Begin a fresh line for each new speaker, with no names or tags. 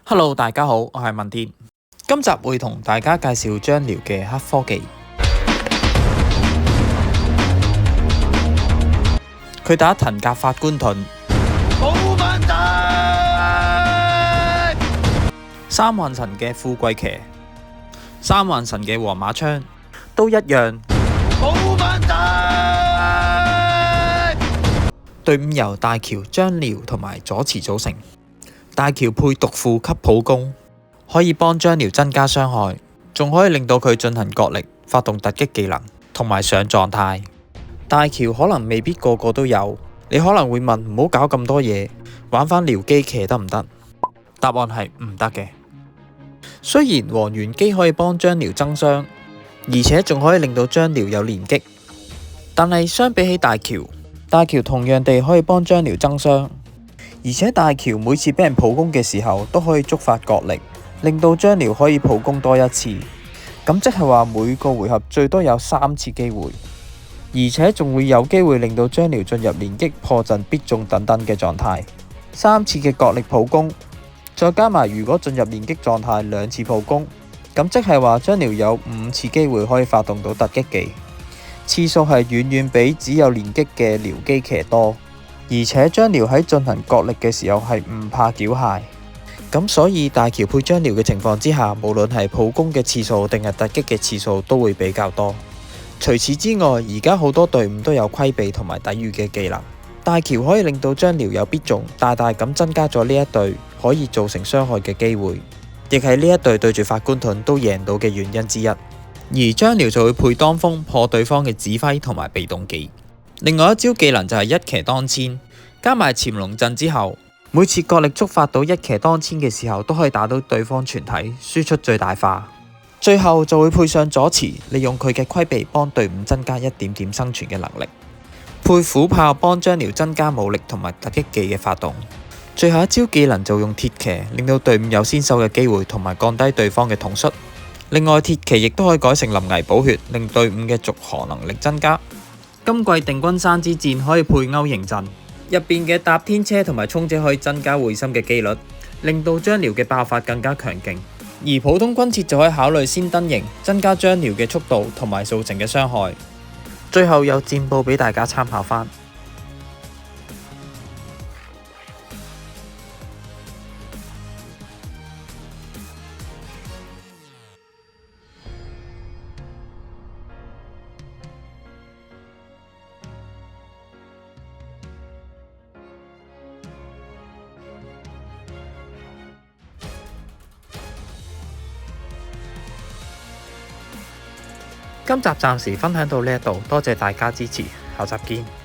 Hello，大家好，我係文天。今集會同大家介紹張遼嘅黑科技。佢打騰格法官盾，
冇問題。
三幻神嘅富貴騎，三幻神嘅黃馬槍都一樣。
冇問題。
隊伍由大喬、張遼同埋左慈組成。大喬配毒副給普攻，可以幫張遼增加傷害，仲可以令到佢進行角力、發動突擊技能同埋上狀態。大喬可能未必個個都有，你可能會問唔好搞咁多嘢，玩返僚機騎得唔得？答案係唔得嘅。雖然黃元機可以幫張遼增傷，而且仲可以令到張遼有連擊，但係相比起大喬同樣地可以幫張遼增傷。而且大喬每次俾人普攻嘅時候都可以觸發角力，令到張遼可以普攻多一次。咁即係話每個回合最多有3次機會，而且仲會有機會令到張遼進入連擊、破陣、必中等等嘅狀態。3次嘅角力普攻，再加埋如果進入連擊狀態2次普攻，咁即係話張遼有5次機會可以發動到突擊技，次數係遠遠比只有連擊嘅僚機騎多。而且張遼喺進行角力嘅時候係唔怕繳械，咁所以大喬配張遼嘅情況之下，無論係普攻嘅次數定係突擊嘅次數都會比較多。除此之外，而家好多隊伍都有規避同埋抵禦嘅技能，大喬可以令到張遼有必中，大大咁增加咗呢一隊可以造成傷害嘅機會，亦係呢一隊對住法官盾都贏到嘅原因之一。而張遼就會配當風破對方嘅指揮同埋被動技。另外一招技能就係一騎當千，加埋潛龍陣之後，每次角力觸發到一騎當千嘅時候，都可以打到對方全體，輸出最大化。最後就會配上左慈，利用佢嘅規避幫隊伍增加一點點生存嘅能力，配虎豹幫張遼增加武力同埋突擊技嘅發動。最後一招技能就用鐵騎，令到隊伍有先手嘅機會同埋降低對方嘅統率。另外鐵騎亦都可以改成臨危補血，令隊伍嘅續航能力增加。今季定軍山之戰可以配勾形陣，入邊嘅搭天車同埋衝者可以增加會心嘅機率，令到張遼嘅爆發更加強勁。而普通軍設就可以考慮先登營，增加張遼嘅速度同埋造成嘅傷害。最後有戰報俾大家參考返。今集暫時分享到呢一度，多謝大家支持，下集見。